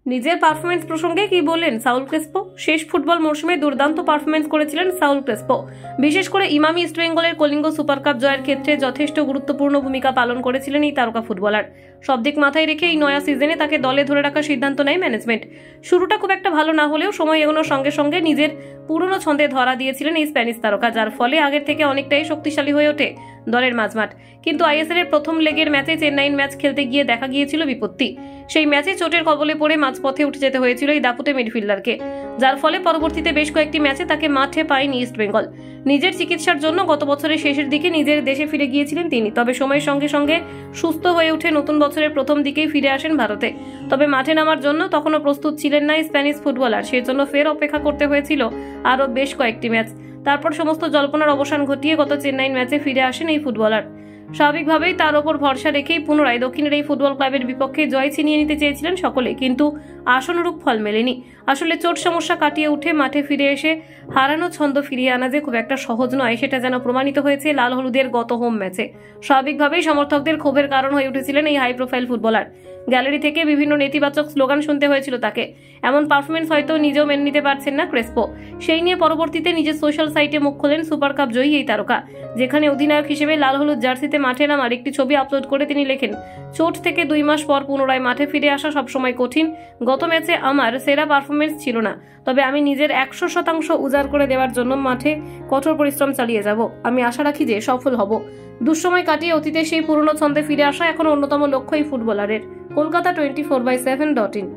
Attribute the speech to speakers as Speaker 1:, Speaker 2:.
Speaker 1: নিজের পারফরমেন্স প্রসঙ্গে কি বললেন সাউল ক্রেসপো? শেষ ফুটবল মরশুমে দুর্দান্ত পারফরমেন্স করেছিলেন সাউল ক্রেসপো। বিশেষ করে ইমামি ইস্টবেঙ্গলের কলিঙ্গ সুপার কাপ জয়ের ক্ষেত্রে যথেষ্ট গুরুত্বপূর্ণ ভূমিকা পালন করেছিলেন এই তারকা ফুটবলার। সব দিক মাথায় রেখে এই নয়া সিজনে তাকে দলে ধরে রাখার সিদ্ধান্ত নেয় ম্যানেজমেন্ট। শুরুটা খুব একটা ভালো না হলেও সময় এগোনোর সঙ্গে সঙ্গে নিজের পুরনো ছন্দে ধরা দিয়েছিলেন এই স্প্যানিশ তারকা, যার ফলে আগের থেকে অনেকটাই শক্তিশালী হয়ে ওঠে দলের মাঝমাঠ। কিন্তু আইএসএল এর প্রথম লেগের ম্যাচে চেন্নাইন ম্যাচ খেলতে গিয়ে দেখা গিয়েছিল বিপত্তি। সেই ম্যাচে চোটের কবলে পড়ে মাঝপথে উঠে যেতে হয়েছিল এই দাপুটে মিডফিল্ডারকে, যার ফলে পরবর্তীতে বেশ কয়েকটি ম্যাচে তাকে মাঠে পায়নি ইস্টবেঙ্গল। নিজের চিকিৎসার জন্য গত বছরের শেষের দিকে নিজের দেশে ফিরে গিয়েছিলেন তিনি, তবে সময়ের সঙ্গে সঙ্গে সুস্থ হয়ে উঠে নতুন বছরের প্রথম দিকেই ফিরে আসেন ভারতে। তবে মাঠে নামার জন্য তখনও প্রস্তুত ছিলেন না স্প্যানিশ ফুটবলার, সেজন্য ফের অপেক্ষা করতে হয়েছিল আরও বেশ কয়েকটি ম্যাচ। তারপর সমস্ত জল্পনার অবসান ঘটিয়ে গত চেন্নাইন ম্যাচে ফিরে আসেন এই ফুটবলার। স্বাভাবিকভাবেই তার ওপর ভরসা রেখেই পুনরায় দক্ষিণের এই ফুটবল ক্লাবের বিপক্ষে জয় ছিনিয়ে নিতে চেয়েছিলেন সকলে, কিন্তু আশানুরূপ ফল মেলেনি। আসলে চোট সমস্যা কাটিয়ে উঠে মাঠে ফিরে এসে হারানো ছন্দ ফিরিয়ে আনা যে খুব একটা সহজ নয়, সেটা যেন প্রমাণিত হয়েছে লাল হলুদের গত হোম ম্যাচে। স্বাভাবিকভাবেই সমর্থকদের ক্ষোভের কারণ হয়ে উঠেছিলেন এই হাই প্রোফাইল ফুটবলার। গ্যালারি থেকে বিভিন্ন নেতিবাচক স্লোগান শুনতে হয়েছিল তাকে। এমন পারফরমেন্স হয়তো নিজেও মেনে নিতে পারছেন না ক্রেসপো। সেই নিয়ে পরবর্তীতে নিজের সোশ্যাল সাইটে মুখ খোলেন সুপার কাপ জয়ী এই তারকা, যেখানে অধিনায়ক হিসেবে লাল হলুদ জার্সিতে মাঠে নামার একটি ছবি আপলোড করে তিনি লেখেন, চোট থেকে 2 মাস পর পুনরায় মাঠে ফিরে আসা সবসময় কঠিন। গত ম্যাচে আমার সেরা পারফরমেন্স ছিল না, তবে আমি নিজের 100% উজাড় করে দেওয়ার জন্য মাঠে কঠোর পরিশ্রম চালিয়ে যাব। আমি আশা রাখি যে সফল হব। দুঃসময় কাটিয়ে অতীতে সেই পুরনো ছন্দে ফিরে আসা এখন অন্যতম লক্ষ্য এই ফুটবলারের। কলকাতা 24/7.in।